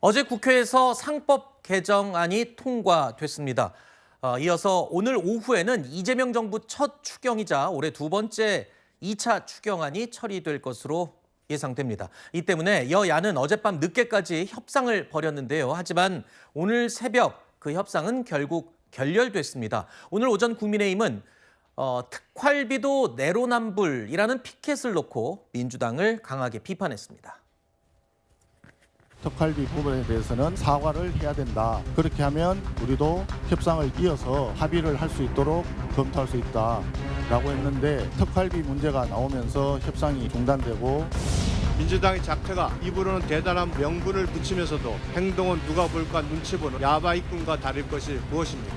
어제 국회에서 상법 개정안이 통과됐습니다. 이어서 오늘 오후에는 이재명 정부 첫 추경이자 올해 두 번째 2차 추경안이 처리될 것으로 예상됩니다. 이 때문에 여야는 어젯밤 늦게까지 협상을 벌였는데요. 하지만 오늘 새벽 그 협상은 결국 결렬됐습니다. 오늘 오전 국민의힘은 특활비도 내로남불이라는 피켓을 놓고 민주당을 강하게 비판했습니다. 특활비 부분에 대해서는 사과를 해야 된다. 그렇게 하면 우리도 협상을 이어서 합의를 할 수 있도록 검토할 수 있다라고 했는데 특활비 문제가 나오면서 협상이 중단되고 민주당의 작태가 입으로는 대단한 명분을 붙이면서도 행동은 누가 볼까 눈치 보는 야바이꾼과 다를 것이 무엇입니까?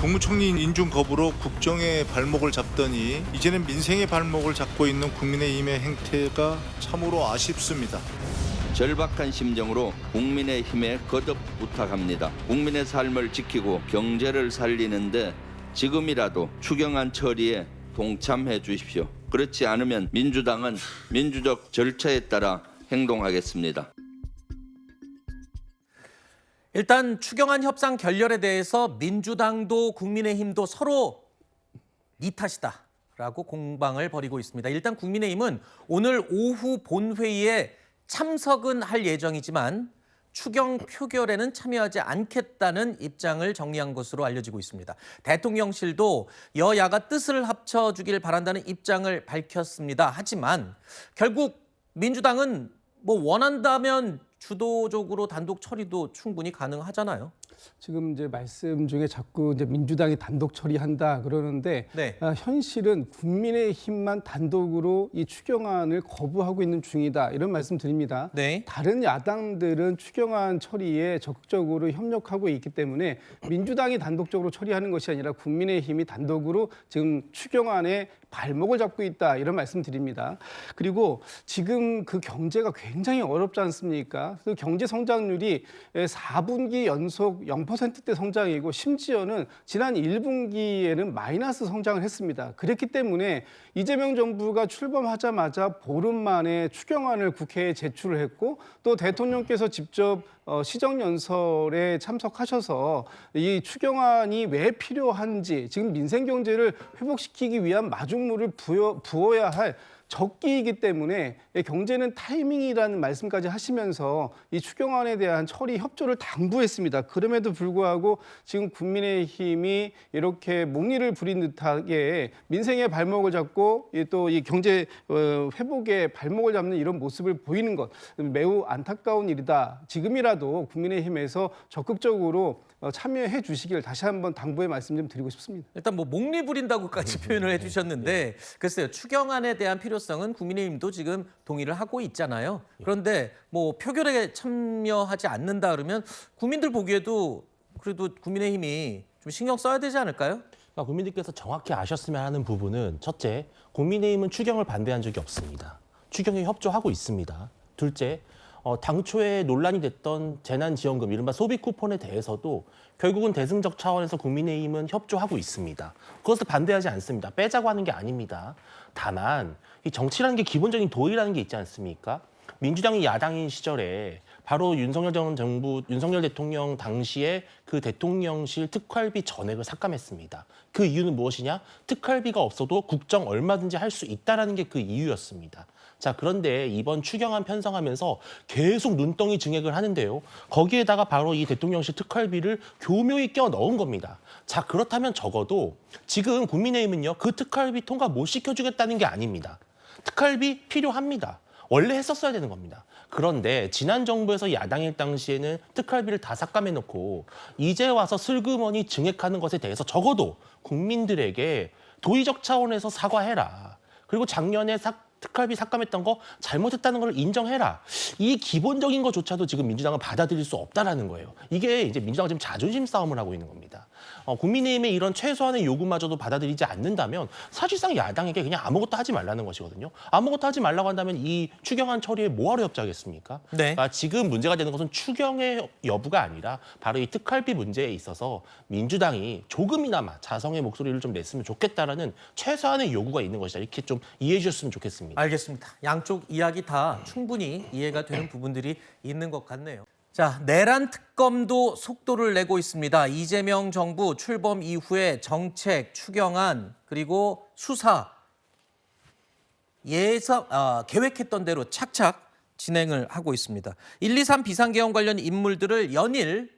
국무총리 인준 거부로 국정의 발목을 잡더니 이제는 민생의 발목을 잡고 있는 국민의힘의 행태가 참으로 아쉽습니다. 절박한 심정으로 국민의힘에 거듭 부탁합니다. 국민의 삶을 지키고 경제를 살리는데 지금이라도 추경안 처리에 동참해 주십시오. 그렇지 않으면 민주당은 민주적 절차에 따라 행동하겠습니다. 일단 추경안 협상 결렬에 대해서 민주당도 국민의힘도 서로 네 탓이다라고 공방을 벌이고 있습니다. 일단 국민의힘은 오늘 오후 본회의에 참석은 할 예정이지만 추경 표결에는 참여하지 않겠다는 입장을 정리한 것으로 알려지고 있습니다. 대통령실도 여야가 뜻을 합쳐주길 바란다는 입장을 밝혔습니다. 하지만 결국 민주당은 원한다면 주도적으로 단독 처리도 충분히 가능하잖아요. 지금 이제 말씀 중에 자꾸 이제 민주당이 단독 처리한다 그러는데 네. 현실은 국민의힘만 단독으로 이 추경안을 거부하고 있는 중이다 이런 말씀 드립니다. 네. 다른 야당들은 추경안 처리에 적극적으로 협력하고 있기 때문에 민주당이 단독적으로 처리하는 것이 아니라 국민의힘이 단독으로 지금 추경안에 발목을 잡고 있다 이런 말씀 드립니다. 그리고 지금 그 경제가 굉장히 어렵지 않습니까? 그 경제 성장률이 4분기 연속 0%대 성장이고 심지어는 지난 1분기에는 마이너스 성장을 했습니다. 그렇기 때문에 이재명 정부가 출범하자마자 보름 만에 추경안을 국회에 제출을 했고 또 대통령께서 직접 시정연설에 참석하셔서 이 추경안이 왜 필요한지 지금 민생 경제를 회복시키기 위한 마중물을 부어야 할 적기이기 때문에 경제는 타이밍이라는 말씀까지 하시면서 이 추경안에 대한 처리 협조를 당부했습니다. 그럼에도 불구하고 지금 국민의힘이 이렇게 목리를 부린 듯하게 민생의 발목을 잡고 또 이 경제 회복의 발목을 잡는 이런 모습을 보이는 것 매우 안타까운 일이다. 지금이라도 국민의힘에서 적극적으로 참여해 주시길 다시 한번 당부의 말씀 좀 드리고 싶습니다. 일단 목리 부린다고까지 표현을 해주셨는데 글쎄요. 추경안에 대한 필요성은 국민의힘도 지금 동의를 하고 있잖아요. 그런데 표결에 참여하지 않는다 그러면 국민들 보기에도 그래도 국민의힘이 좀 신경 써야 되지 않을까요? 그러니까 국민들께서 정확히 아셨으면 하는 부분은 첫째, 국민의힘은 추경을 반대한 적이 없습니다. 추경에 협조하고 있습니다. 둘째, 당초에 논란이 됐던 재난지원금, 이른바 소비 쿠폰에 대해서도 결국은 대승적 차원에서 국민의힘은 협조하고 있습니다. 그것을 반대하지 않습니다. 빼자고 하는 게 아닙니다. 다만 이 정치라는 게 기본적인 도의라는 게 있지 않습니까? 민주당이 야당인 시절에 바로 윤석열 대통령 당시에 그 대통령실 특활비 전액을 삭감했습니다. 그 이유는 무엇이냐? 특활비가 없어도 국정 얼마든지 할 수 있다는 게 그 이유였습니다. 자, 그런데 이번 추경안 편성하면서 계속 눈덩이 증액을 하는데요. 거기에다가 바로 이 대통령실 특활비를 교묘히 껴 넣은 겁니다. 자, 그렇다면 적어도 지금 국민의힘은요, 그 특활비 통과 못 시켜주겠다는 게 아닙니다. 특활비 필요합니다. 원래 했었어야 되는 겁니다. 그런데 지난 정부에서 야당일 당시에는 특활비를 다 삭감해놓고 이제 와서 슬그머니 증액하는 것에 대해서 적어도 국민들에게 도의적 차원에서 사과해라. 그리고 작년에 특활비 삭감했던 거 잘못했다는 걸 인정해라. 이 기본적인 것조차도 지금 민주당은 받아들일 수 없다라는 거예요. 이게 이제 민주당은 지금 자존심 싸움을 하고 있는 겁니다. 국민의힘의 이런 최소한의 요구마저도 받아들이지 않는다면 사실상 야당에게 그냥 아무것도 하지 말라는 것이거든요. 아무것도 하지 말라고 한다면 이 추경안 처리에 뭐하러 협조하겠습니까? 네. 그러니까 지금 문제가 되는 것은 추경의 여부가 아니라 바로 이 특활비 문제에 있어서 민주당이 조금이나마 자성의 목소리를 좀 냈으면 좋겠다라는 최소한의 요구가 있는 것이다. 이렇게 좀 이해해 주셨으면 좋겠습니다. 알겠습니다. 양쪽 이야기 다 충분히 이해가 되는 부분들이 있는 것 같네요. 자, 내란 특검도 속도를 내고 있습니다. 이재명 정부 출범 이후에 정책, 추경안, 그리고 수사 계획했던 대로 착착 진행을 하고 있습니다. 123 비상계엄 관련 인물들을 연일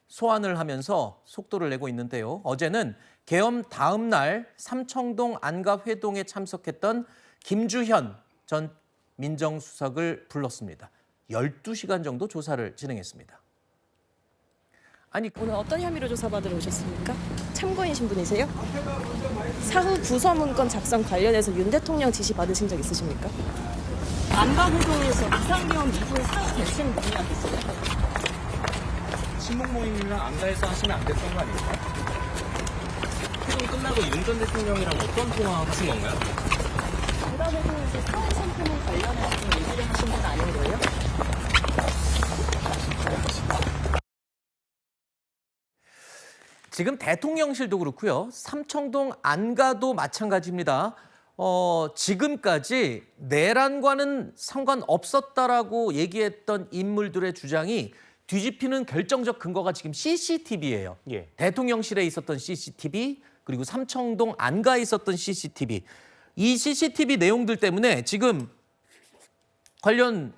소환을 하면서 속도를 내고 있는데요. 어제는 계엄 다음 날 삼청동 안가회동에 참석했던 김주현 전 민정수석을 불렀습니다. 12시간 정도 조사를 진행했습니다. 아니, 오늘 어떤 혐의로 조사받으러 오셨습니까? 참고인신 분이세요? 사후 부서문건 작성 관련해서 윤 대통령 지시 받으신 적 있으십니까? 안가회동에서 비상계엄 이후에 사후 대책 논의하겠어요? 친목 모임이랑 안가에서 하시면 안 됐던 거 아닙니까? 회동이 끝나고 윤 전 대통령이랑 어떤 통화하신 건가요? 안가회동에서 사후 선포문 관련해서 얘기를 하신 건 아닌 거예요? 지금 대통령실도 그렇고요. 삼청동 안가도 마찬가지입니다. 지금까지 내란과는 상관없었다라고 얘기했던 인물들의 주장이 뒤집히는 결정적 근거가 지금 CCTV예요. 예. 대통령실에 있었던 CCTV, 그리고 삼청동 안가에 있었던 CCTV. 이 CCTV 내용들 때문에 지금 관련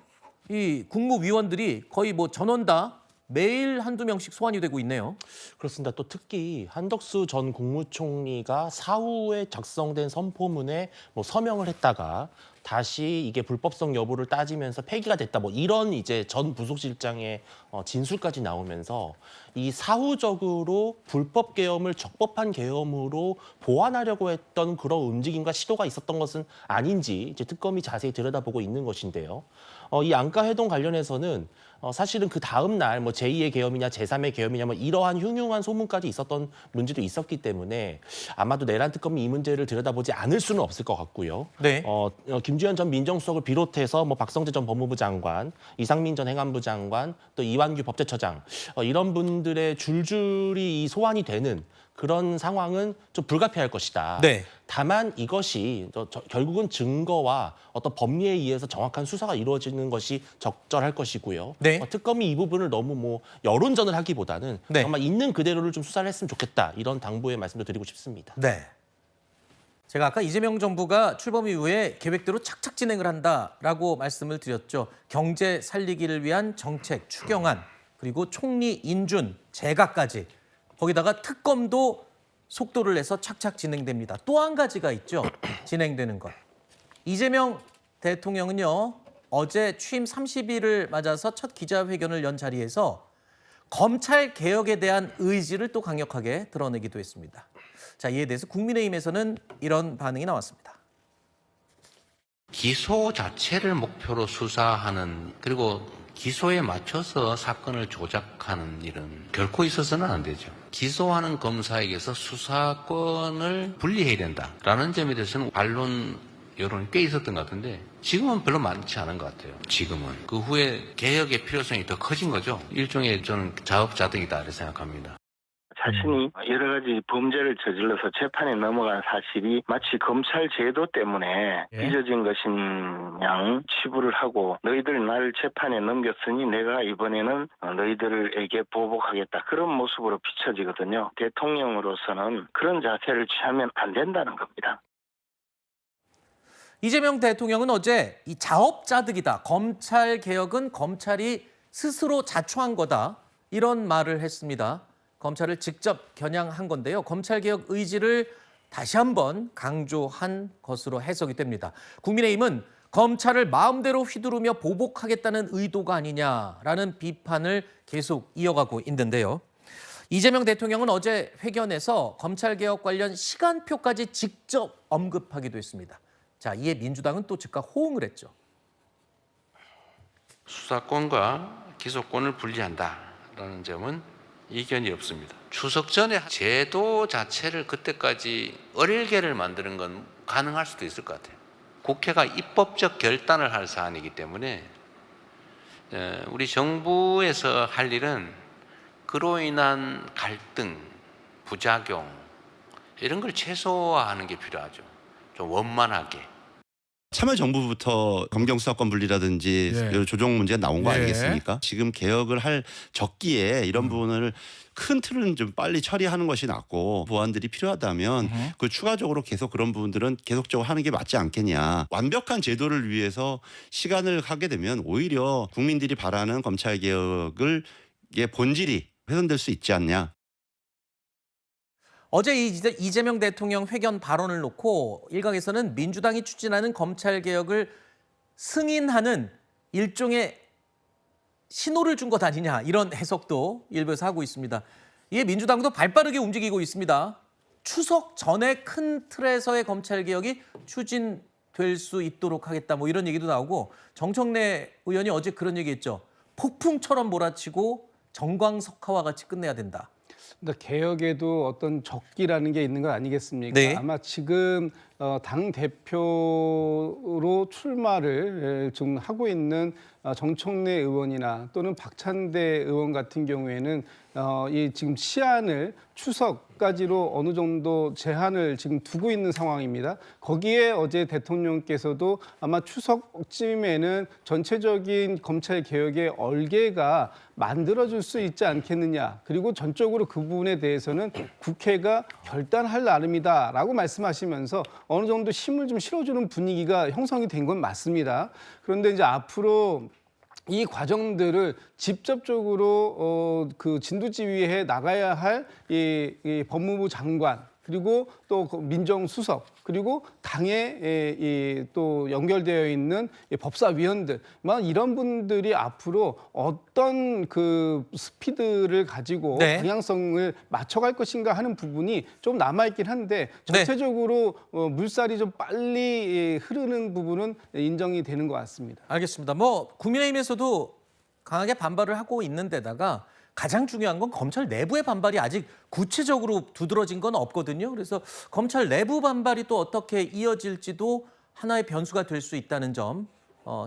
이 국무위원들이 거의 뭐 전원 다 매일 한두 명씩 소환이 되고 있네요. 그렇습니다. 또 특히 한덕수 전 국무총리가 사후에 작성된 선포문에 뭐 서명을 했다가 다시 이게 불법성 여부를 따지면서 폐기가 됐다. 뭐 이런 이제 전 부속실장의 진술까지 나오면서 이 사후적으로 불법 계엄을 적법한 계엄으로 보완하려고 했던 그런 움직임과 시도가 있었던 것은 아닌지 이제 특검이 자세히 들여다보고 있는 것인데요. 이 안가회동 관련해서는 사실은 그 다음 날 뭐 제2의 계엄이냐 제3의 계엄이냐 뭐 이러한 흉흉한 소문까지 있었던 문제도 있었기 때문에 아마도 내란 특검이 이 문제를 들여다보지 않을 수는 없을 것 같고요. 네. 김주현 전 민정수석을 비롯해서 뭐 박성재 전 법무부 장관, 이상민 전 행안부 장관, 또 이완규 법제처장 이런 분들의 줄줄이 이 소환이 되는 그런 상황은 좀 불가피할 것이다. 네. 다만 이것이 결국은 증거와 어떤 법리에 의해서 정확한 수사가 이루어지는 것이 적절할 것이고요. 네. 특검이 이 부분을 너무 뭐 여론전을 하기보다는 네. 정말 있는 그대로를 좀 수사를 했으면 좋겠다. 이런 당부의 말씀도 드리고 싶습니다. 네. 제가 아까 이재명 정부가 출범 이후에 계획대로 착착 진행을 한다라고 말씀을 드렸죠. 경제 살리기를 위한 정책, 추경안, 그리고 총리 인준, 재가까지. 거기다가 특검도 속도를 내서 착착 진행됩니다. 또 한 가지가 있죠. 진행되는 것. 이재명 대통령은요. 어제 취임 30일을 맞아서 첫 기자회견을 연 자리에서 검찰 개혁에 대한 의지를 또 강력하게 드러내기도 했습니다. 자, 이에 대해서 국민의힘에서는 이런 반응이 나왔습니다. 기소 자체를 목표로 수사하는, 그리고 기소에 맞춰서 사건을 조작하는 일은 결코 있어서는 안 되죠. 기소하는 검사에게서 수사권을 분리해야 된다라는 점에 대해서는 반론 여론이 꽤 있었던 것 같은데 지금은 별로 많지 않은 것 같아요. 지금은. 그 후에 개혁의 필요성이 더 커진 거죠. 일종의 저는 자업자득이다 이렇게 생각합니다. 자신이 여러 가지 범죄를 저질러서 재판에 넘어간 사실이 마치 검찰 제도 때문에 빚어진 것인 양 치부를 하고 너희들 나를 재판에 넘겼으니 내가 이번에는 너희들에게 보복하겠다. 그런 모습으로 비춰지거든요. 대통령으로서는 그런 자세를 취하면 안 된다는 겁니다. 이재명 대통령은 어제 이 자업자득이다. 검찰 개혁은 검찰이 스스로 자초한 거다. 이런 말을 했습니다. 검찰을 직접 겨냥한 건데요. 검찰개혁 의지를 다시 한번 강조한 것으로 해석이 됩니다. 국민의힘은 검찰을 마음대로 휘두르며 보복하겠다는 의도가 아니냐라는 비판을 계속 이어가고 있는데요. 이재명 대통령은 어제 회견에서 검찰개혁 관련 시간표까지 직접 언급하기도 했습니다. 자, 이에 민주당은 또 즉각 호응을 했죠. 수사권과 기소권을 분리한다라는 점은 이견이 없습니다. 추석 전에 제도 자체를 그때까지 어릴게를 만드는 건 가능할 수도 있을 것 같아요. 국회가 입법적 결단을 할 사안이기 때문에 우리 정부에서 할 일은 그로 인한 갈등, 부작용 이런 걸 최소화하는 게 필요하죠. 좀 원만하게. 참여정부부터 검경수사권 분리라든지 예. 조정 문제가 나온 거 예. 아니겠습니까? 지금 개혁을 할 적기에 이런 부분을 큰 틀은 좀 빨리 처리하는 것이 낫고 보완들이 필요하다면 그 추가적으로 계속 그런 부분들은 계속적으로 하는 게 맞지 않겠냐. 완벽한 제도를 위해서 시간을 하게 되면 오히려 국민들이 바라는 검찰개혁의 본질이 훼손될 수 있지 않냐. 어제 이재명 대통령 회견 발언을 놓고 일각에서는 민주당이 추진하는 검찰개혁을 승인하는 일종의 신호를 준 것 아니냐 이런 해석도 일부에서 하고 있습니다. 이에 민주당도 발빠르게 움직이고 있습니다. 추석 전에 큰 틀에서의 검찰개혁이 추진될 수 있도록 하겠다 뭐 이런 얘기도 나오고 정청래 의원이 어제 그런 얘기했죠. 폭풍처럼 몰아치고 정광석화와 같이 끝내야 된다. 그러니까 개혁에도 어떤 적기라는 게 있는 거 아니겠습니까? 네. 아마 지금 당 대표로 출마를 지금 하고 있는 정청래 의원이나 또는 박찬대 의원 같은 경우에는 이 지금 시한을 추석까지로 어느 정도 제한을 지금 두고 있는 상황입니다. 거기에 어제 대통령께서도 아마 추석쯤에는 전체적인 검찰 개혁의 얼개가 만들어질 수 있지 않겠느냐. 그리고 전적으로 그 부분에 대해서는 국회가 결단할 나름이다라고 말씀하시면서 어느 정도 힘을 좀 실어주는 분위기가 형성이 된 건 맞습니다. 그런데 이제 앞으로 이 과정들을 직접적으로 그 진두지휘해 나가야 할 이 법무부 장관 그리고 또 민정수석 그리고 당에 또 연결되어 있는 법사위원들 이런 분들이 앞으로 어떤 그 스피드를 가지고 네. 방향성을 맞춰갈 것인가 하는 부분이 좀 남아있긴 한데 전체적으로 물살이 좀 빨리 흐르는 부분은 인정이 되는 것 같습니다. 알겠습니다. 뭐 국민의힘에서도 강하게 반발을 하고 있는 데다가 가장 중요한 건 검찰 내부의 반발이 아직 구체적으로 두드러진 건 없거든요. 그래서 검찰 내부 반발이 또 어떻게 이어질지도 하나의 변수가 될 수 있다는 점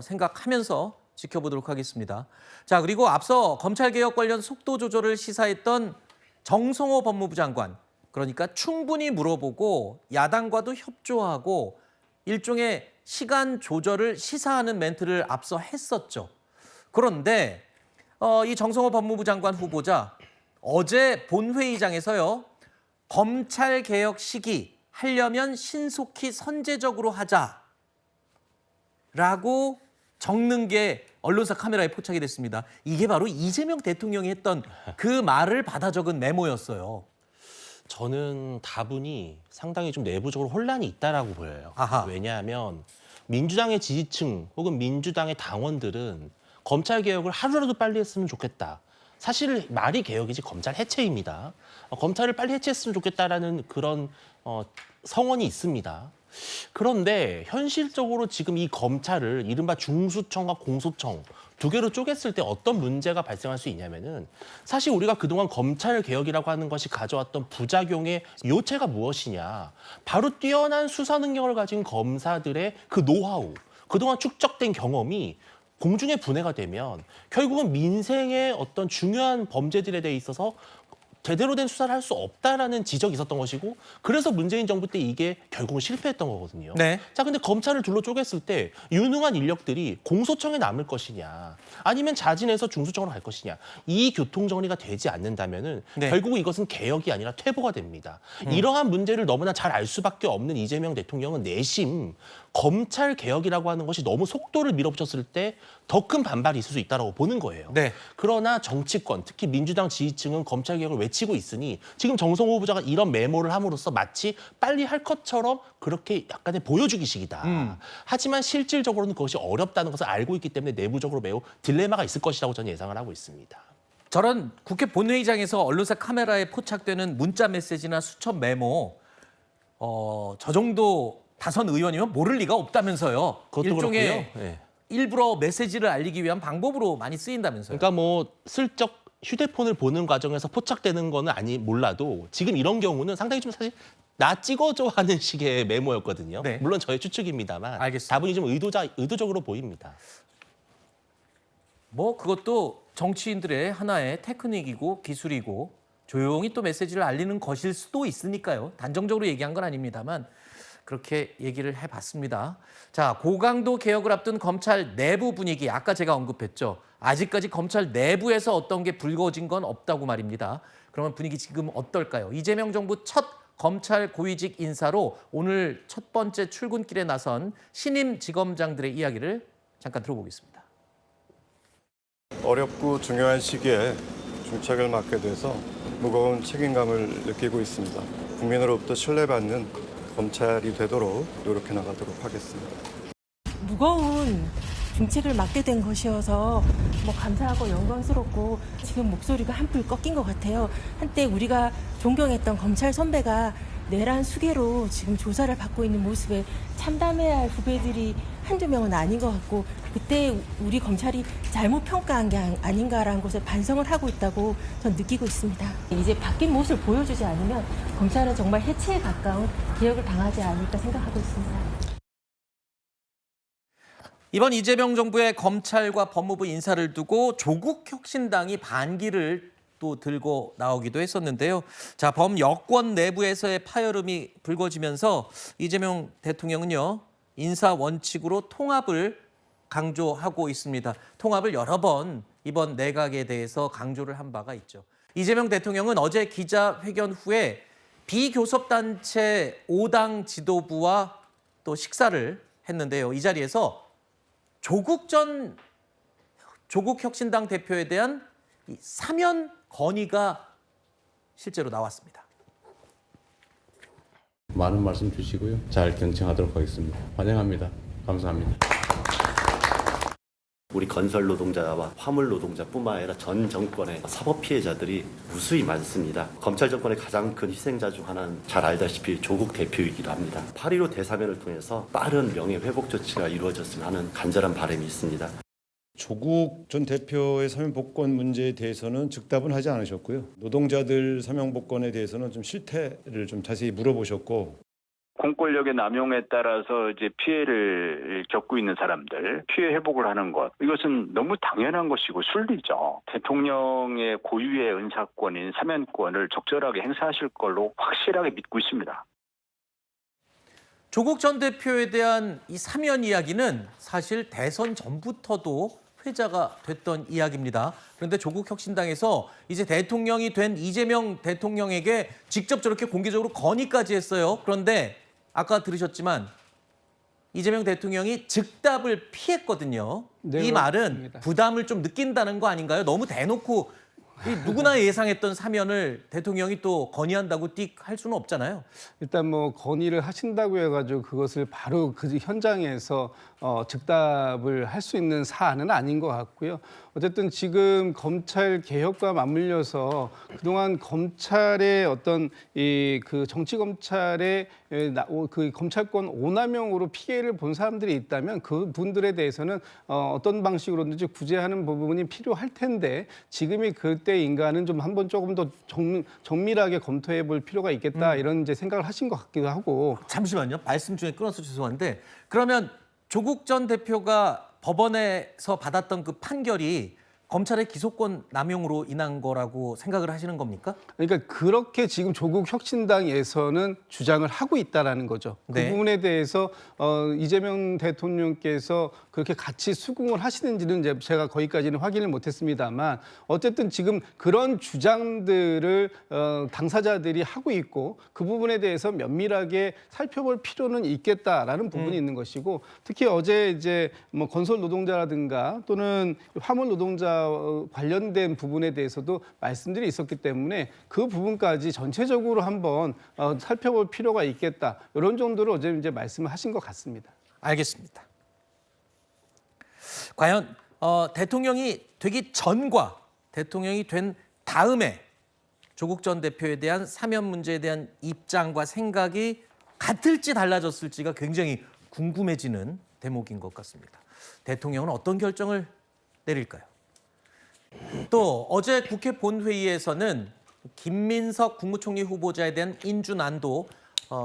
생각하면서 지켜보도록 하겠습니다. 자, 그리고 앞서 검찰개혁 관련 속도 조절을 시사했던 정성호 법무부 장관. 그러니까 충분히 물어보고 야당과도 협조하고 일종의 시간 조절을 시사하는 멘트를 앞서 했었죠. 그런데 이 정성호 법무부 장관 후보자 어제 본회의장에서요. 검찰개혁 시기 하려면 신속히 선제적으로 하자라고 적는 게 언론사 카메라에 포착이 됐습니다. 이게 바로 이재명 대통령이 했던 그 말을 받아 적은 메모였어요. 저는 다분히 상당히 좀 내부적으로 혼란이 있다라고 보여요. 아하. 왜냐하면 민주당의 지지층 혹은 민주당의 당원들은 검찰 개혁을 하루라도 빨리 했으면 좋겠다. 사실 말이 개혁이지 검찰 해체입니다. 검찰을 빨리 해체했으면 좋겠다라는 그런 성원이 있습니다. 그런데 현실적으로 지금 이 검찰을 이른바 중수청과 공소청 두 개로 쪼갰을 때 어떤 문제가 발생할 수 있냐면은 사실 우리가 그동안 검찰 개혁이라고 하는 것이 가져왔던 부작용의 요체가 무엇이냐. 바로 뛰어난 수사 능력을 가진 검사들의 그 노하우, 그동안 축적된 경험이 공중에 분해가 되면 결국은 민생의 어떤 중요한 범죄들에 대해 있어서 제대로 된 수사를 할 수 없다라는 지적이 있었던 것이고 그래서 문재인 정부 때 이게 결국은 실패했던 거거든요. 네. 자, 근데 검찰을 둘러 쪼갰을 때 유능한 인력들이 공소청에 남을 것이냐 아니면 자진해서 중수청으로 갈 것이냐 이 교통정리가 되지 않는다면은 네. 결국은 이것은 개혁이 아니라 퇴보가 됩니다. 이러한 문제를 너무나 잘 알 수밖에 없는 이재명 대통령은 내심 검찰 개혁이라고 하는 것이 너무 속도를 밀어붙였을 때 더 큰 반발이 있을 수 있다고 보는 거예요. 네. 그러나 정치권, 특히 민주당 지지층은 검찰 개혁을 외치고 있으니 지금 정성호 후보자가 이런 메모를 함으로써 마치 빨리 할 것처럼 그렇게 약간의 보여주기식이다. 하지만 실질적으로는 그것이 어렵다는 것을 알고 있기 때문에 내부적으로 매우 딜레마가 있을 것이라고 저는 예상을 하고 있습니다. 저런 국회 본회의장에서 언론사 카메라에 포착되는 문자 메시지나 수첩 메모 저 정도 다선 의원이면 모를 리가 없다면서요. 그것도 일종의 그렇고요. 네. 일부러 메시지를 알리기 위한 방법으로 많이 쓰인다면서요. 그러니까 뭐 슬쩍 휴대폰을 보는 과정에서 포착되는 거는 몰라도 지금 이런 경우는 상당히 좀 사실 나 찍어줘 하는 식의 메모였거든요. 네. 물론 저의 추측입니다만 알겠습니다. 다분히 좀 의도적으로 보입니다. 뭐 그것도 정치인들의 하나의 테크닉이고 기술이고 조용히 또 메시지를 알리는 것일 수도 있으니까요. 단정적으로 얘기한 건 아닙니다만 그렇게 얘기를 해봤습니다. 자, 고강도 개혁을 앞둔 검찰 내부 분위기, 아까 제가 언급했죠. 아직까지 검찰 내부에서 어떤 게 불거진 건 없다고 말입니다. 그러면 분위기 지금 어떨까요? 이재명 정부 첫 검찰 고위직 인사로 오늘 첫 번째 출근길에 나선 신임 지검장들의 이야기를 잠깐 들어보겠습니다. 어렵고 중요한 시기에 중책을 맡게 돼서 무거운 책임감을 느끼고 있습니다. 국민으로부터 신뢰받는 검찰이 되도록 노력해 나가도록 하겠습니다. 무거운 중책을 맡게 된 것이어서 감사하고 영광스럽고 지금 목소리가 한풀 꺾인 것 같아요. 한때 우리가 존경했던 검찰 선배가 내란 수괴로 지금 조사를 받고 있는 모습에 참담해야 할 후배들이 한두 명은 아닌 것 같고 그때 우리 검찰이 잘못 평가한 게 아닌가라는 것을 반성을 하고 있다고 전 느끼고 있습니다. 이제 바뀐 모습을 보여주지 않으면 검찰은 정말 해체에 가까운 개혁을 당하지 않을까 생각하고 있습니다. 이번 이재명 정부의 검찰과 법무부 인사를 두고 조국 혁신당이 반기를 또 들고 나오기도 했었는데요. 자, 범여권 내부에서의 파열음이 불거지면서 이재명 대통령은요, 인사 원칙으로 통합을 강조하고 있습니다. 통합을 여러 번 이번 내각에 대해서 강조를 한 바가 있죠. 이재명 대통령은 어제 기자회견 후에 비교섭단체 5당 지도부와 또 식사를 했는데요. 이 자리에서 조국 혁신당 대표에 대한 이 사면 건의가 실제로 나왔습니다. 많은 말씀 주시고요. 잘 경청하도록 하겠습니다. 환영합니다. 감사합니다. 우리 건설 노동자와 화물 노동자뿐만 아니라 전 정권의 사법 피해자들이 무수히 많습니다. 검찰 정권의 가장 큰 희생자 중 하나는 잘 알다시피 조국 대표이기도 합니다. 8.15 대사면을 통해서 빠른 명예회복 조치가 이루어졌으면 하는 간절한 바람이 있습니다. 조국 전 대표의 사면 복권 문제에 대해서는 즉답은 하지 않으셨고요. 노동자들 사면 복권에 대해서는 좀 실태를 좀 자세히 물어보셨고, 공권력의 남용에 따라서 이제 피해를 겪고 있는 사람들 피해 회복을 하는 것, 이것은 너무 당연한 것이고 순리죠. 대통령의 고유의 은사권인 사면권을 적절하게 행사하실 걸로 확실하게 믿고 있습니다. 조국 전 대표에 대한 이 사면 이야기는 사실 대선 전부터도 회자가 됐던 이야기입니다. 그런데 조국 혁신당에서 이제 대통령이 된 이재명 대통령에게 직접 저렇게 공개적으로 건의까지 했어요. 그런데 아까 들으셨지만 이재명 대통령이 즉답을 피했거든요. 네, 이 말은 그렇습니다. 부담을 좀 느낀다는 거 아닌가요? 너무 대놓고 누구나 예상했던 사면을 대통령이 또 건의한다고 띡 할 수는 없잖아요. 일단 건의를 하신다고 해가지고 그것을 바로 그 현장에서 즉답을 할 수 있는 사안은 아닌 것 같고요. 어쨌든 지금 검찰 개혁과 맞물려서 그동안 검찰의 어떤 그 정치 검찰의 그 검찰권 오남용으로 피해를 본 사람들이 있다면 그 분들에 대해서는 어떤 방식으로든지 구제하는 부분이 필요할 텐데 지금이 그때 인간은 좀 한번 조금 더 정밀하게 검토해 볼 필요가 있겠다 이런 이제 생각을 하신 것 같기도 하고. 잠시만요. 말씀 중에 끊어서 죄송한데 그러면 조국 전 대표가 법원에서 받았던 그 판결이 검찰의 기소권 남용으로 인한 거라고 생각을 하시는 겁니까? 그러니까 그렇게 지금 조국 혁신당에서는 주장을 하고 있다라는 거죠. 네. 그 부분에 대해서 이재명 대통령께서 그렇게 같이 수긍을 하시는지는 이제 제가 거기까지는 확인을 못했습니다만 어쨌든 지금 그런 주장들을 당사자들이 하고 있고 그 부분에 대해서 면밀하게 살펴볼 필요는 있겠다라는 부분이 있는 것이고 특히 어제 이제 건설 노동자라든가 또는 화물 노동자 관련된 부분에 대해서도 말씀들이 있었기 때문에 그 부분까지 전체적으로 한번 살펴볼 필요가 있겠다. 이런 정도로 어제 이제 말씀을 하신 것 같습니다. 알겠습니다. 과연 대통령이 되기 전과 대통령이 된 다음에 조국 전 대표에 대한 사면 문제에 대한 입장과 생각이 같을지 달라졌을지가 굉장히 궁금해지는 대목인 것 같습니다. 대통령은 어떤 결정을 내릴까요? 또 어제 국회 본회의에서는 김민석 국무총리 후보자에 대한 인준안도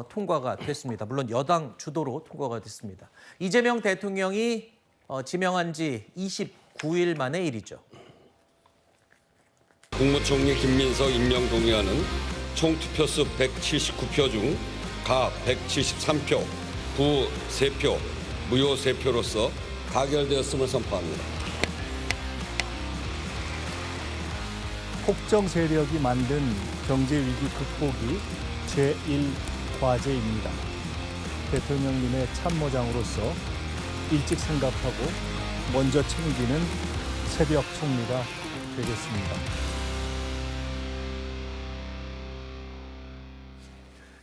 통과가 됐습니다. 물론 여당 주도로 통과가 됐습니다. 이재명 대통령이 지명한 지 29일 만의 일이죠. 국무총리 김민석 임명 동의안은 총 투표수 179표 중 가 173표, 부 3표, 무효 3표로서 가결되었음을 선포합니다. 혹정 세력이 만든 경제위기 극복이 제1과제입니다. 대통령님의 참모장으로서 일찍 생각하고 먼저 챙기는 새벽 총리가 되겠습니다.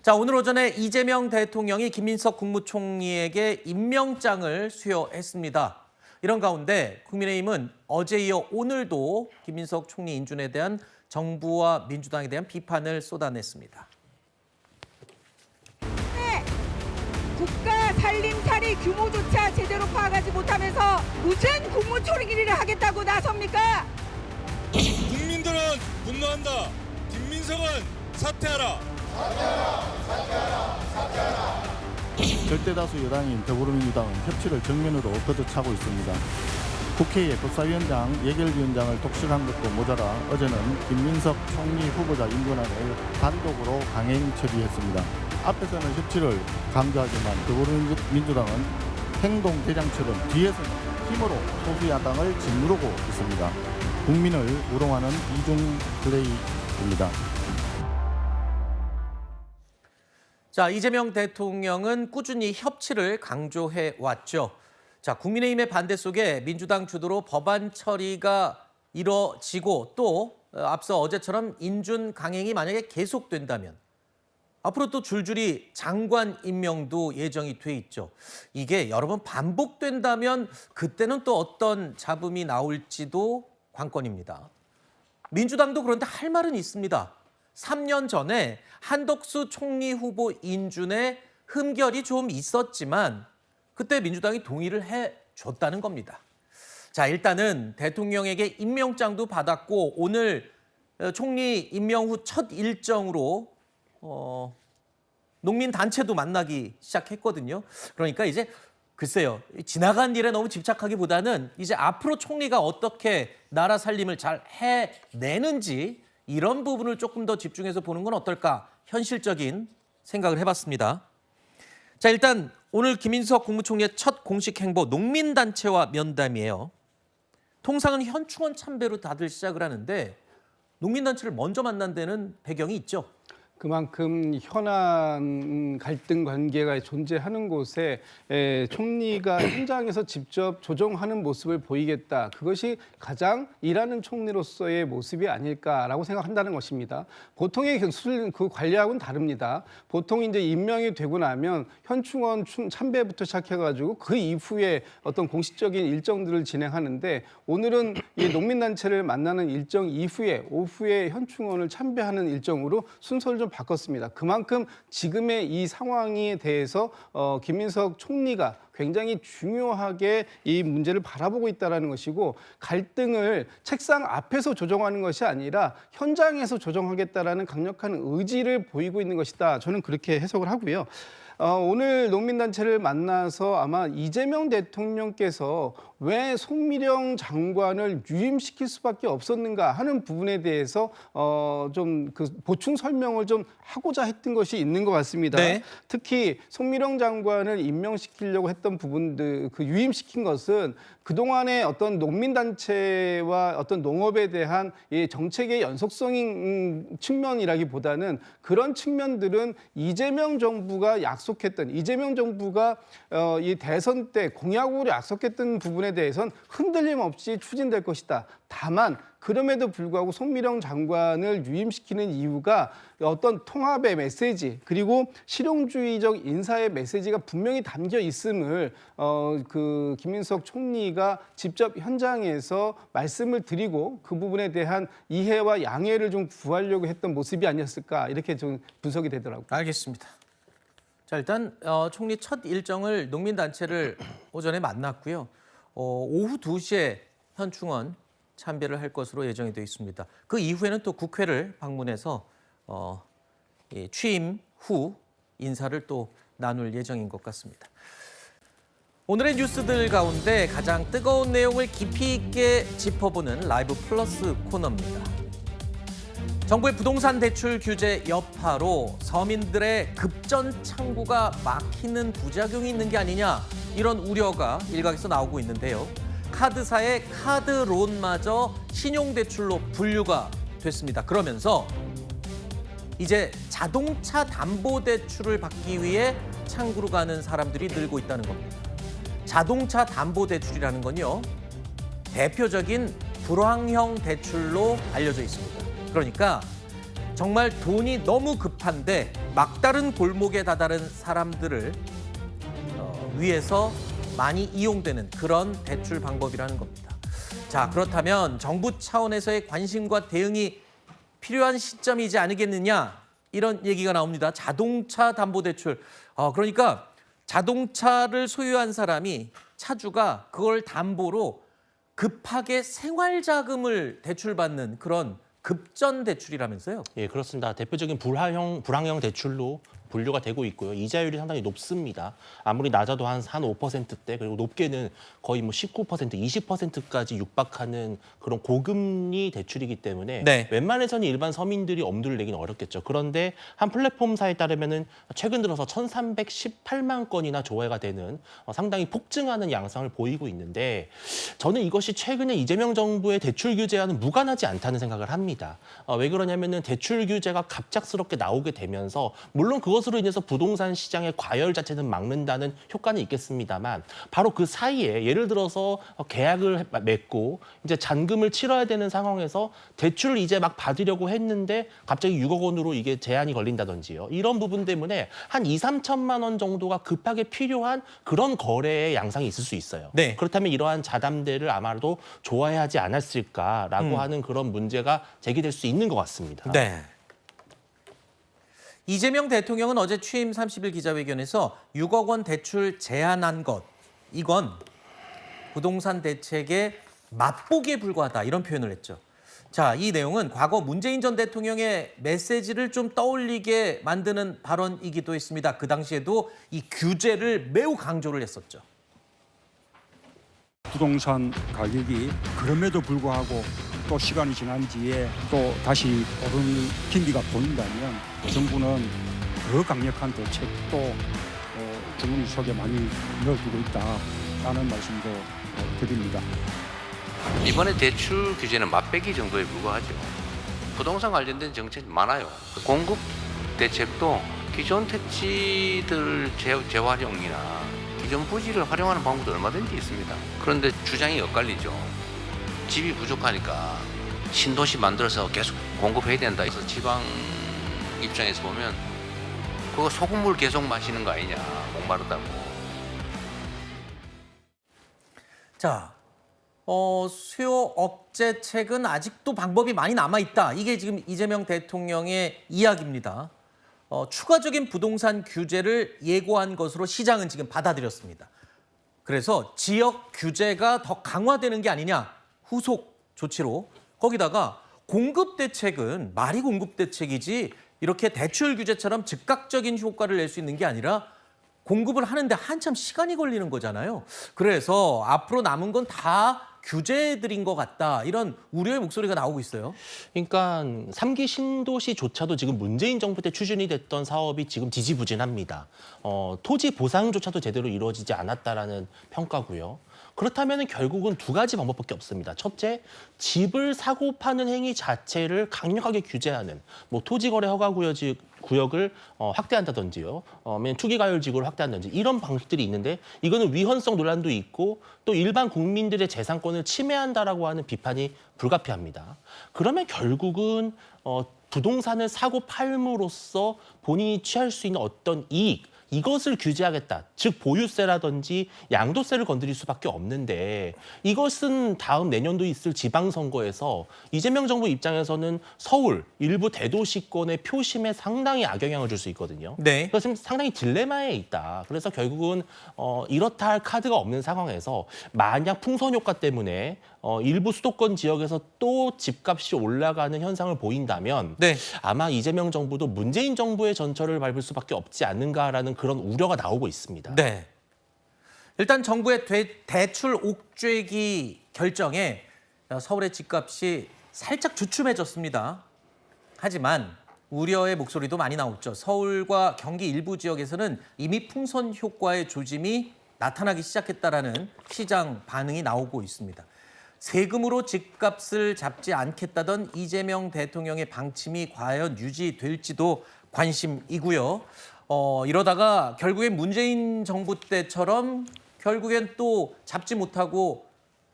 자, 오늘 오전에 이재명 대통령이 김민석 국무총리에게 임명장을 수여했습니다. 이런 가운데 국민의힘은 어제 이어 오늘도 김민석 총리 인준에 대한 정부와 민주당에 대한 비판을 쏟아냈습니다. 네, 국가 살림살이 규모조차 제대로 파악하지 못하면서 무슨 국무총리를 하겠다고 나섭니까? 국민들은 분노한다. 김민석은 사퇴하라. 절대다수 여당인 더불어민주당은 협치를 정면으로 걷어차고 있습니다. 국회의 법사위원장, 예결위원장을 독식한 것도 모자라 어제는 김민석 총리 후보자 인준안을 단독으로 강행 처리했습니다. 앞에서는 협치를 강조하지만 더불어민주당은 행동대장처럼 뒤에서는 힘으로 소수야당을 짓누르고 있습니다. 국민을 우롱하는 이중 플레이입니다. 자, 이재명 대통령은 꾸준히 협치를 강조해 왔죠. 자, 국민의힘의 반대 속에 민주당 주도로 법안 처리가 이뤄지고 또 앞서 어제처럼 인준 강행이 만약에 계속된다면 앞으로 또 줄줄이 장관 임명도 예정이 돼 있죠. 이게 여러 번 반복된다면 그때는 또 어떤 잡음이 나올지도 관건입니다. 민주당도 그런데 할 말은 있습니다. 3년 전에 한덕수 총리 후보 인준에 흠결이 좀 있었지만 그때 민주당이 동의를 해줬다는 겁니다. 자, 일단은 대통령에게 임명장도 받았고 오늘 총리 임명 후 첫 일정으로 농민단체도 만나기 시작했거든요. 그러니까 이제 글쎄요, 지나간 일에 너무 집착하기보다는 이제 앞으로 총리가 어떻게 나라 살림을 잘 해내는지 이런 부분을 조금 더 집중해서 보는 건 어떨까 현실적인 생각을 해봤습니다. 자, 일단 오늘 김민석 국무총리의 첫 공식 행보 농민단체와 면담이에요. 통상은 현충원 참배로 다들 시작을 하는데 농민단체를 먼저 만난 데는 배경이 있죠. 그만큼 현안 갈등 관계가 존재하는 곳에 총리가 현장에서 직접 조정하는 모습을 보이겠다. 그것이 가장 일하는 총리로서의 모습이 아닐까라고 생각한다는 것입니다. 보통의 그 관리하고는 다릅니다. 보통 이제 임명이 되고 나면 현충원 참배부터 시작해가지고 그 이후에 어떤 공식적인 일정들을 진행하는데 오늘은 이 농민단체를 만나는 일정 이후에 오후에 현충원을 참배하는 일정으로 순서를 좀 바꿨습니다. 그만큼 지금의 이 상황에 대해서 김민석 총리가 굉장히 중요하게 이 문제를 바라보고 있다는 것이고 갈등을 책상 앞에서 조정하는 것이 아니라 현장에서 조정하겠다라는 강력한 의지를 보이고 있는 것이다. 저는 그렇게 해석을 하고요. 오늘 농민단체를 만나서 아마 이재명 대통령께서 왜 송미령 장관을 유임시킬 수밖에 없었는가 하는 부분에 대해서 좀 그 보충 설명을 좀 하고자 했던 것이 있는 것 같습니다. 네. 특히 송미령 장관을 임명시키려고 했던 부분들, 그 유임시킨 것은 그동안의 어떤 농민단체와 어떤 농업에 대한 이 정책의 연속성인 측면이라기보다는 그런 측면들은 이재명 정부가 이재명 정부가 이 대선 때 공약으로 약속했던 부분에 대해서는 흔들림 없이 추진될 것이다. 다만 그럼에도 불구하고 송미령 장관을 유임시키는 이유가 어떤 통합의 메시지 그리고 실용주의적 인사의 메시지가 분명히 담겨 있음을 그 김민석 총리가 직접 현장에서 말씀을 드리고 그 부분에 대한 이해와 양해를 좀 구하려고 했던 모습이 아니었을까 이렇게 좀 분석이 되더라고요. 알겠습니다. 자, 일단 총리 첫 일정을 농민단체를 오전에 만났고요. 오후 2시에 현충원 참배를 할 것으로 예정이 되어 있습니다. 그 이후에는 또 국회를 방문해서 취임 후 인사를 또 나눌 예정인 것 같습니다. 오늘의 뉴스들 가운데 가장 뜨거운 내용을 깊이 있게 짚어보는 라이브 플러스 코너입니다. 정부의 부동산 대출 규제 여파로 서민들의 급전 창구가 막히는 부작용이 있는 게 아니냐, 이런 우려가 일각에서 나오고 있는데요. 카드사의 카드론마저 신용대출로 분류가 됐습니다. 그러면서 이제 자동차 담보대출을 받기 위해 창구로 가는 사람들이 늘고 있다는 겁니다. 자동차 담보대출이라는 건요, 대표적인 불황형 대출로 알려져 있습니다. 그러니까 정말 돈이 너무 급한데 막다른 골목에 다다른 사람들을 위해서 많이 이용되는 그런 대출 방법이라는 겁니다. 자, 그렇다면 정부 차원에서의 관심과 대응이 필요한 시점이지 않겠느냐, 이런 얘기가 나옵니다. 자동차 담보대출. 그러니까 자동차를 소유한 사람이, 차주가 그걸 담보로 급하게 생활자금을 대출받는 그런 급전 대출이라면서요? 예, 그렇습니다. 대표적인 불황형 대출로 분류가 되고 있고요. 이자율이 상당히 높습니다. 아무리 낮아도 한 5%대, 그리고 높게는 거의 19%, 20%까지 육박하는 그런 고금리 대출이기 때문에 네. 웬만해서는 일반 서민들이 엄두를 내기는 어렵겠죠. 그런데 한 플랫폼사에 따르면은 최근 들어서 1,318만 건이나 조회가 되는 상당히 폭증하는 양상을 보이고 있는데, 저는 이것이 최근에 이재명 정부의 대출 규제와는 무관하지 않다는 생각을 합니다. 왜 그러냐면은 대출 규제가 갑작스럽게 나오게 되면서, 물론 그것으로 인해서 부동산 시장의 과열 자체는 막는다는 효과는 있겠습니다만, 바로 그 사이에 예를 들어서 계약을 맺고 이제 잔금을 치러야 되는 상황에서 대출을 이제 막 받으려고 했는데 갑자기 6억 원으로 이게 제한이 걸린다든지요. 이런 부분 때문에 한 2, 3천만 원 정도가 급하게 필요한 그런 거래의 양상이 있을 수 있어요. 네. 그렇다면 이러한 자담대를 아마도 좋아하지 않았을까라고 하는 그런 문제가 제기될 수 있는 것 같습니다. 네. 이재명 대통령은 어제 취임 30일 기자회견에서 6억 원 대출 제한한 것, 이건 부동산 대책의 맛보기에 불과하다, 이런 표현을 했죠. 자, 이 내용은 과거 문재인 전 대통령의 메시지를 좀 떠올리게 만드는 발언이기도 했습니다. 그 당시에도 이 규제를 매우 강조를 했었죠. 부동산 가격이 그럼에도 불구하고 또 시간이 지난 뒤에 또 다시 오르는 기미가 보인다면 정부는 더 강력한 대책도 주머니 속에 많이 넣어두고 있다라는 말씀도 드립니다. 이번에 대출 규제는 맛배기 정도에 불과하죠. 부동산 관련된 정책이 많아요. 공급 대책도 기존 택지들 재활용이나 기존 부지를 활용하는 방법도 얼마든지 있습니다. 그런데 주장이 엇갈리죠. 집이 부족하니까 신도시 만들어서 계속 공급해야 된다. 그래서 지방 입장에서 보면 그거 소금물 계속 마시는 거 아니냐, 목마르다고. 자, 수요 억제책은 아직도 방법이 많이 남아있다. 이게 지금 이재명 대통령의 이야기입니다. 추가적인 부동산 규제를 예고한 것으로 시장은 지금 받아들였습니다. 그래서 지역 규제가 더 강화되는 게 아니냐, 후속 조치로. 거기다가 공급 대책은 말이 공급 대책이지 이렇게 대출 규제처럼 즉각적인 효과를 낼 수 있는 게 아니라 공급을 하는데 한참 시간이 걸리는 거잖아요. 그래서 앞으로 남은 건 다 규제들인 것 같다, 이런 우려의 목소리가 나오고 있어요. 그러니까 3기 신도시조차도 지금 문재인 정부 때 추진이 됐던 사업이 지금 지지부진합니다. 토지 보상조차도 제대로 이루어지지 않았다라는 평가고요. 그렇다면 결국은 두 가지 방법밖에 없습니다. 첫째, 집을 사고 파는 행위 자체를 강력하게 규제하는, 토지거래 허가 구역을 확대한다든지요, 투기가열지구를 확대한다든지 이런 방식들이 있는데, 이거는 위헌성 논란도 있고 또 일반 국민들의 재산권을 침해한다라고 하는 비판이 불가피합니다. 그러면 결국은 부동산을 사고 팔므로써 본인이 취할 수 있는 어떤 이익, 이것을 규제하겠다. 즉 보유세라든지 양도세를 건드릴 수밖에 없는데, 이것은 다음 내년도 있을 지방선거에서 이재명 정부 입장에서는 서울 일부 대도시권의 표심에 상당히 악영향을 줄 수 있거든요. 네. 그래서 상당히 딜레마에 있다. 그래서 결국은 이렇다 할 카드가 없는 상황에서 만약 풍선 효과 때문에 일부 수도권 지역에서 또 집값이 올라가는 현상을 보인다면 네. 아마 이재명 정부도 문재인 정부의 전철을 밟을 수밖에 없지 않는가라는 그런 우려가 나오고 있습니다. 네. 일단 정부의 대출 옥죄기 결정에 서울의 집값이 살짝 주춤해졌습니다. 하지만 우려의 목소리도 많이 나왔죠. 서울과 경기 일부 지역에서는 이미 풍선 효과의 조짐이 나타나기 시작했다라는 시장 반응이 나오고 있습니다. 세금으로 집값을 잡지 않겠다던 이재명 대통령의 방침이 과연 유지될지도 관심이고요. 이러다가 결국엔 문재인 정부 때처럼 결국엔 또 잡지 못하고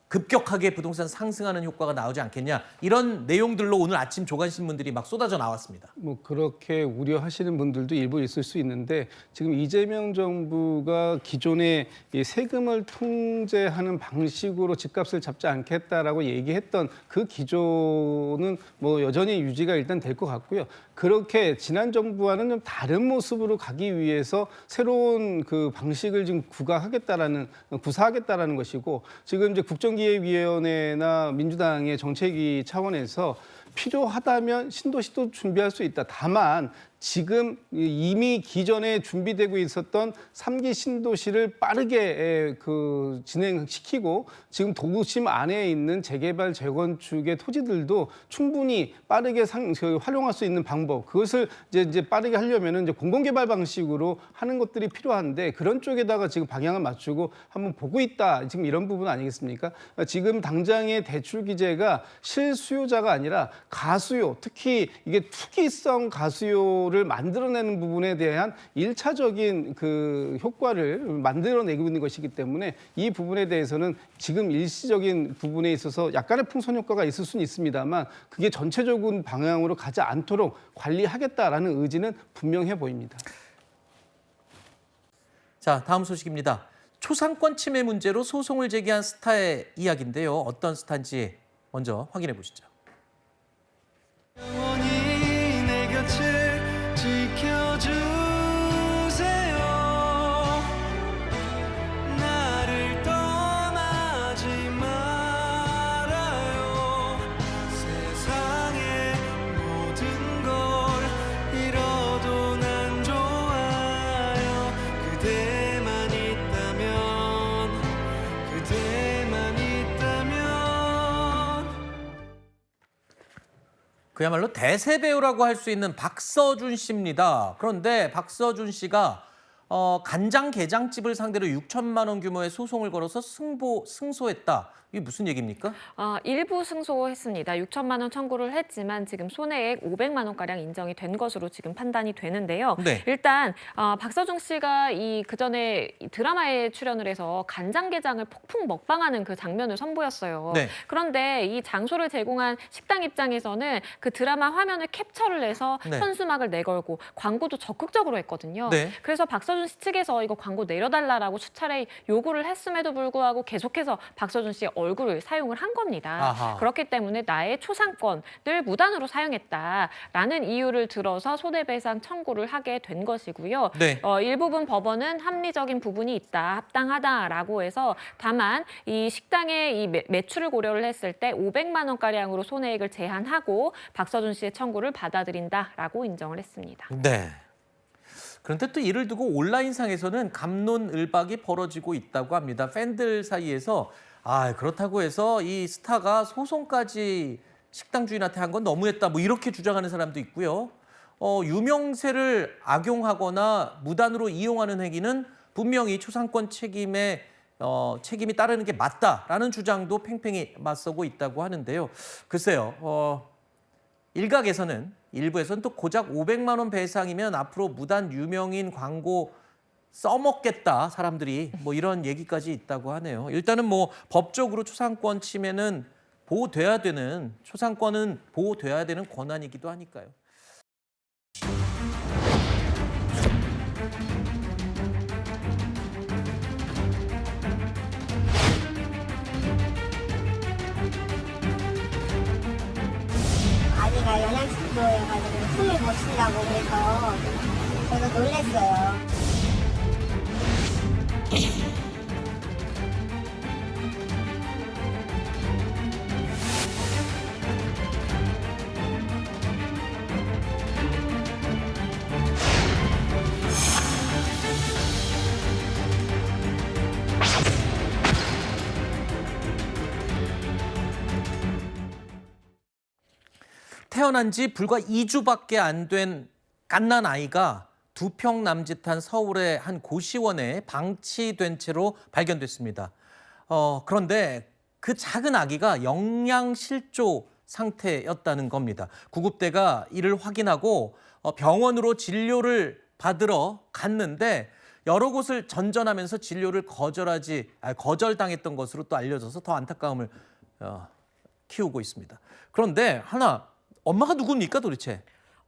급격하게 부동산 상승하는 효과가 나오지 않겠냐. 이런 내용들로 오늘 아침 조간신문들이 막 쏟아져 나왔습니다. 뭐 그렇게 우려하시는 분들도 일부 있을 수 있는데 지금 이재명 정부가 기존에 이 세금을 통제하는 방식으로 집값을 잡지 않겠다라고 얘기했던 그 기조는 뭐 여전히 유지가 일단 될 것 같고요. 그렇게 지난 정부와는 좀 다른 모습으로 가기 위해서 새로운 그 방식을 지금 구사하겠다라는 것이고 지금 이제 국정기획위원회나 민주당의 정책위 차원에서 필요하다면 신도시도 준비할 수 있다. 다만 지금 이미 기존에 준비되고 있었던 3기 신도시를 빠르게 진행시키고 지금 도심 안에 있는 재개발, 재건축의 토지들도 충분히 빠르게 활용할 수 있는 방법. 그것을 이제 빠르게 하려면은 이제 공공개발 방식으로 하는 것들이 필요한데 그런 쪽에다가 지금 방향을 맞추고 한번 보고 있다. 지금 이런 부분 아니겠습니까? 지금 당장의 대출 규제가 실수요자가 아니라 가수요, 특히 이게 투기성 가수요를 만들어내는 부분에 대한 1차적인 그 효과를 만들어내고 있는 것이기 때문에 이 부분에 대해서는 지금 일시적인 부분에 있어서 약간의 풍선 효과가 있을 수는 있습니다만 그게 전체적인 방향으로 가지 않도록 관리하겠다라는 의지는 분명해 보입니다. 자, 다음 소식입니다. 초상권 침해 문제로 소송을 제기한 스타의 이야기인데요. 어떤 스타인지 먼저 확인해 보시죠. 그야말로 대세 배우라고 할 수 있는 박서준 씨입니다. 그런데 박서준 씨가 간장게장집을 상대로 6천만 원 규모의 소송을 걸어서 승소했다. 이게 무슨 얘기입니까? 일부 승소했습니다. 6천만 원 청구를 했지만 지금 손해액 500만 원가량 인정이 된 것으로 지금 판단이 되는데요. 네. 일단 박서준 씨가 그전에 드라마에 출연을 해서 간장게장을 폭풍 먹방하는 그 장면을 선보였어요. 네. 그런데 이 장소를 제공한 식당 입장에서는 그 드라마 화면을 캡처를 해서 네. 현수막을 내걸고 광고도 적극적으로 했거든요. 네. 그래서 박서준 씨 측에서 이거 광고 내려달라고 수차례 요구를 했음에도 불구하고 계속해서 박서준 씨의 얼굴을 사용을 한 겁니다. 아하. 그렇기 때문에 나의 초상권을 무단으로 사용했다라는 이유를 들어서 손해배상 청구를 하게 된 것이고요. 네. 일부분 법원은 합리적인 부분이 있다, 합당하다라고 해서 다만 이 식당의 이 매출을 고려를 했을 때 500만 원가량으로 손해액을 제한하고 박서준 씨의 청구를 받아들인다라고 인정을 했습니다. 네. 그런데 또 이를 두고 온라인상에서는 갑론을박이 벌어지고 있다고 합니다. 팬들 사이에서 그렇다고 해서 이 스타가 소송까지 식당 주인한테 한 건 너무했다. 뭐 이렇게 주장하는 사람도 있고요. 유명세를 악용하거나 무단으로 이용하는 행위는 분명히 초상권 책임이 따르는 게 맞다라는 주장도 팽팽히 맞서고 있다고 하는데요. 글쎄요. 일부에서는 또 고작 500만 원 배상이면 앞으로 무단 유명인 광고 써먹겠다 사람들이 뭐 이런 얘기까지 있다고 하네요. 일단은 뭐 법적으로 초상권 침해는 초상권은 보호돼야 되는 권한이기도 하니까요. 아기가 영양실조여가지고 숨을 못 쉬려고 그래서 저도 놀랐어요. 태어난 지 불과 2주밖에 안 된 갓난 아이가 2평 남짓한 서울의 한 고시원에 방치된 채로 발견됐습니다. 그런데 그 작은 아기가 영양실조 상태였다는 겁니다. 구급대가 이를 확인하고 병원으로 진료를 받으러 갔는데 여러 곳을 전전하면서 진료를 거절당했던 것으로 또 알려져서 더 안타까움을 키우고 있습니다. 그런데 엄마가 누굽니까 도대체?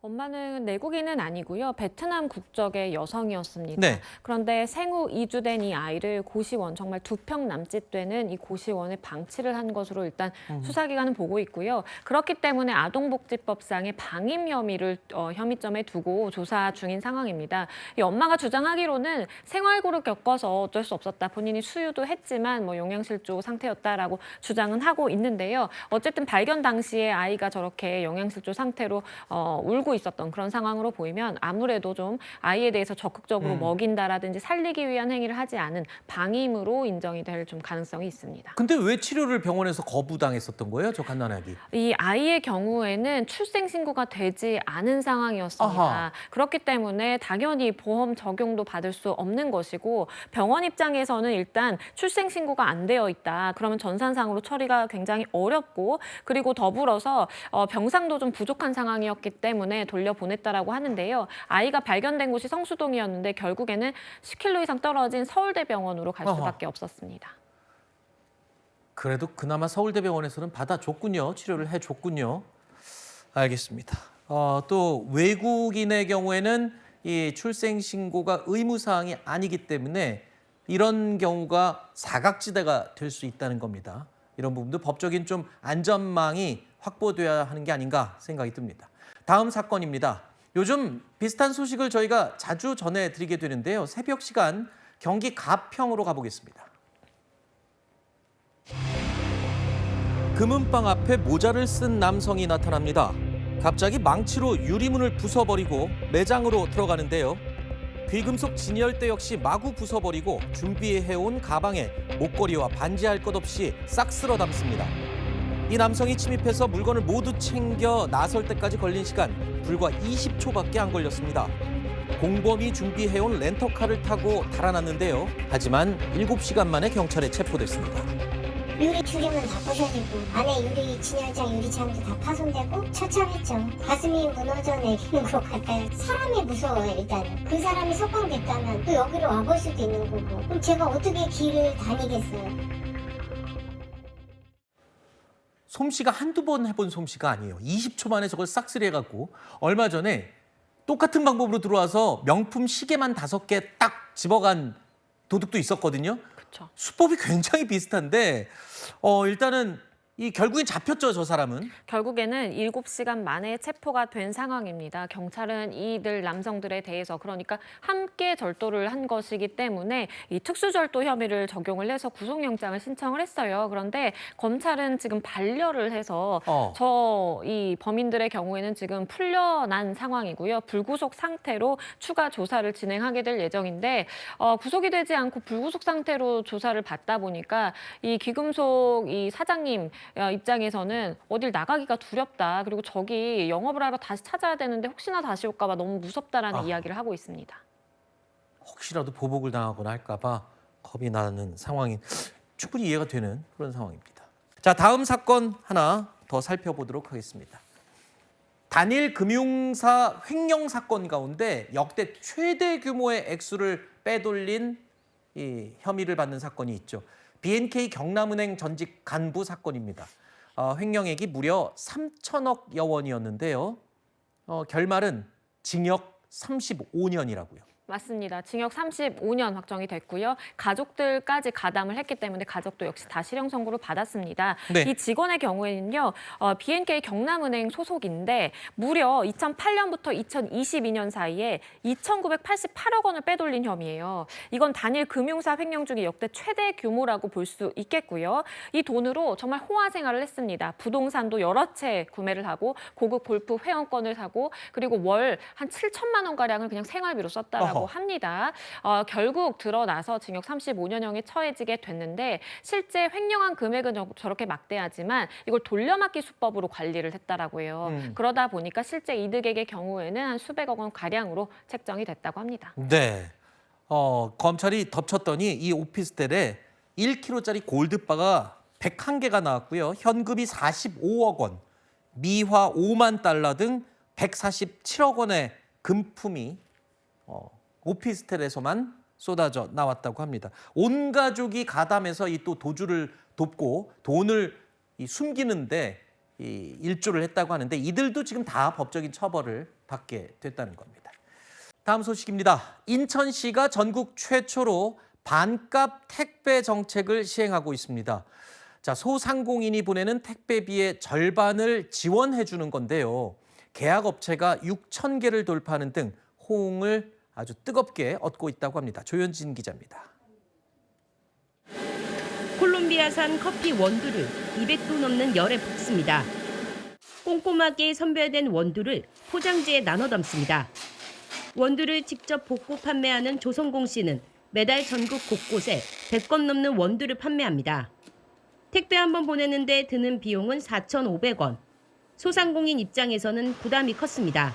엄마는 내국인은 아니고요. 베트남 국적의 여성이었습니다. 네. 그런데 생후 2주 된 이 아이를 고시원, 정말 2평 남짓 되는 이 고시원에 방치를 한 것으로 일단 수사기관은 보고 있고요. 그렇기 때문에 아동복지법상의 방임 혐의를 혐의점에 두고 조사 중인 상황입니다. 이 엄마가 주장하기로는 생활고를 겪어서 어쩔 수 없었다. 본인이 수유도 했지만 영양실조 상태였다라고 주장은 하고 있는데요. 어쨌든 발견 당시에 아이가 저렇게 영양실조 상태로 울고 있었던 그런 상황으로 보이면 아무래도 좀 아이에 대해서 적극적으로 먹인다라든지 살리기 위한 행위를 하지 않은 방임으로 인정이 될 좀 가능성이 있습니다. 근데 왜 치료를 병원에서 거부당했었던 거예요, 저 갓난 아기? 이 아이의 경우에는 출생 신고가 되지 않은 상황이었습니다. 아하. 그렇기 때문에 당연히 보험 적용도 받을 수 없는 것이고 병원 입장에서는 일단 출생 신고가 안 되어 있다. 그러면 전산상으로 처리가 굉장히 어렵고 그리고 더불어서 병상도 좀 부족한 상황이었기 때문에 돌려보냈다라고 하는데요. 아이가 발견된 곳이 성수동이었는데 결국에는 10km 이상 떨어진 서울대병원으로 갈 수밖에 없었습니다. 그래도 그나마 서울대병원에서는 받아줬군요. 치료를 해줬군요. 알겠습니다. 또 외국인의 경우에는 이 출생신고가 의무사항이 아니기 때문에 이런 경우가 사각지대가 될 수 있다는 겁니다. 이런 부분도 법적인 좀 안전망이 확보돼야 하는 게 아닌가 생각이 듭니다. 다음 사건입니다. 요즘 비슷한 소식을 저희가 자주 전해드리게 되는데요. 새벽 시간 경기 가평으로 가보겠습니다. 금은방 앞에 모자를 쓴 남성이 나타납니다. 갑자기 망치로 유리문을 부숴버리고 매장으로 들어가는데요. 귀금속 진열대 역시 마구 부숴버리고 준비해온 가방에 목걸이와 반지할 것 없이 싹 쓸어 담습니다. 이 남성이 침입해서 물건을 모두 챙겨 나설 때까지 걸린 시간 불과 20초밖에 안 걸렸습니다. 공범이 준비해온 렌터카를 타고 달아났는데요. 하지만 7시간 만에 경찰에 체포됐습니다. 유리 줄이면 다 부셔지고 안에 유리 진열장 유리창도 다 파손되고 처참했죠. 가슴이 무너져 내리는 것 같아요. 사람이 무서워요. 일단은 그 사람이 석방됐다면 또 여기로 와볼 수도 있는 거고 그럼 제가 어떻게 길을 다니겠어요. 솜씨가 한두 번 해본 솜씨가 아니에요. 20초 만에 저걸 싹쓸이 해갖고 얼마 전에 똑같은 방법으로 들어와서 명품 시계만 5개 딱 집어간 도둑도 있었거든요. 그렇죠. 수법이 굉장히 비슷한데 일단은 결국엔 잡혔죠, 저 사람은. 결국에는 7시간 만에 체포가 된 상황입니다. 경찰은 이들 남성들에 대해서 그러니까 함께 절도를 한 것이기 때문에 이 특수절도 혐의를 적용을 해서 구속영장을 신청을 했어요. 그런데 검찰은 지금 반려를 해서 이 범인들의 경우에는 지금 풀려난 상황이고요. 불구속 상태로 추가 조사를 진행하게 될 예정인데 구속이 되지 않고 불구속 상태로 조사를 받다 보니까 이 귀금속 이 사장님 입장에서는 어딜 나가기가 두렵다. 그리고 저기 영업을 하러 다시 찾아야 되는데 혹시나 다시 올까 봐 너무 무섭다라는 이야기를 하고 있습니다. 혹시라도 보복을 당하거나 할까 봐 겁이 나는 상황이 충분히 이해가 되는 그런 상황입니다. 자, 다음 사건 하나 더 살펴보도록 하겠습니다. 단일 금융사 횡령 사건 가운데 역대 최대 규모의 액수를 빼돌린 이 혐의를 받는 사건이 있죠. BNK 경남은행 전직 간부 사건입니다. 횡령액이 무려 3천억여 원이었는데요. 결말은 징역 35년이라고요. 맞습니다. 징역 35년 확정이 됐고요. 가족들까지 가담을 했기 때문에 가족도 역시 다 실형 선고를 받았습니다. 네. 이 직원의 경우에는요. BNK 경남은행 소속인데 무려 2008년부터 2022년 사이에 2,988억 원을 빼돌린 혐의예요. 이건 단일 금융사 횡령 중에 역대 최대 규모라고 볼 수 있겠고요. 이 돈으로 정말 호화 생활을 했습니다. 부동산도 여러 채 구매를 하고 고급 골프 회원권을 사고 그리고 월 한 7천만 원가량을 그냥 생활비로 썼다라고 있다고 합니다. 결국 드러나서 징역 35년형에 처해지게 됐는데 실제 횡령한 금액은 저렇게 막대하지만 이걸 돌려막기 수법으로 관리를 했다라고 해요. 그러다 보니까 실제 이득액의 경우에는 한 수백억 원 가량으로 책정이 됐다고 합니다. 네. 검찰이 덮쳤더니 이 오피스텔에 1kg짜리 골드바가 101개가 나왔고요. 현금이 45억 원, 미화 5만 달러 등 147억 원의 금품이 오피스텔에서만 쏟아져 나왔다고 합니다. 온 가족이 가담해서 이 또 도주를 돕고 돈을 숨기는데 일조를 했다고 하는데 이들도 지금 다 법적인 처벌을 받게 됐다는 겁니다. 다음 소식입니다. 인천시가 전국 최초로 반값 택배 정책을 시행하고 있습니다. 자, 소상공인이 보내는 택배비의 절반을 지원해 주는 건데요. 계약업체가 6,000개를 돌파하는 등 호응을 아주 뜨겁게 얻고 있다고 합니다. 조현진 기자입니다. 콜롬비아산 커피 원두를 200도 넘는 열에 볶습니다. 꼼꼼하게 선별된 원두를 포장지에 나눠 담습니다. 원두를 직접 볶고 판매하는 조성공 씨는 매달 전국 곳곳에 100건 넘는 원두를 판매합니다. 택배 한 번 보내는데 드는 비용은 4,500원. 소상공인 입장에서는 부담이 컸습니다.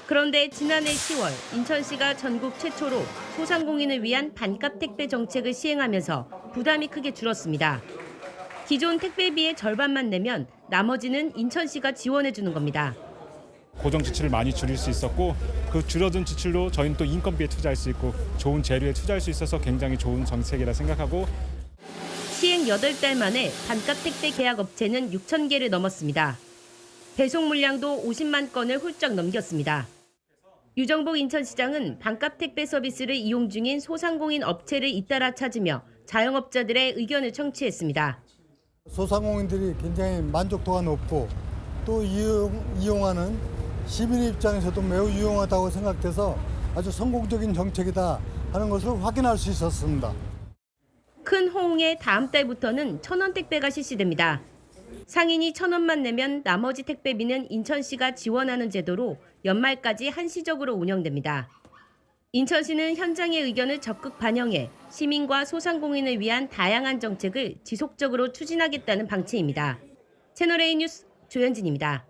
그런데 지난해 10월 인천시가 전국 최초로 소상공인을 위한 반값 택배 정책을 시행하면서 부담이 크게 줄었습니다. 기존 택배비의 절반만 내면 나머지는 인천시가 지원해 주는 겁니다. 고정 지출을 많이 줄일 수 있었고 그 줄어든 지출로 저희는 또 인건비에 투자할 수 있고 좋은 재료에 투자할 수 있어서 굉장히 좋은 정책이라 생각하고 시행 8달 만에 반값 택배 계약 업체는 6,000개를 넘었습니다. 배송 물량도 50만 건을 훌쩍 넘겼습니다. 유정복 인천시장은 반값 택배 서비스를 이용 중인 소상공인 업체를 잇따라 찾으며 자영업자들의 의견을 청취했습니다. 소상공인들이 굉장히 만족도가 높고 또 이용하는 시민 입장에서도 매우 유용하다고 생각돼서 아주 성공적인 정책이다 하는 것을 확인할 수 있었습니다. 큰 호응에 다음 달부터는 1,000원 택배가 실시됩니다. 상인이 1,000원만 내면 나머지 택배비는 인천시가 지원하는 제도로 연말까지 한시적으로 운영됩니다. 인천시는 현장의 의견을 적극 반영해 시민과 소상공인을 위한 다양한 정책을 지속적으로 추진하겠다는 방침입니다. 채널A 뉴스 조현진입니다.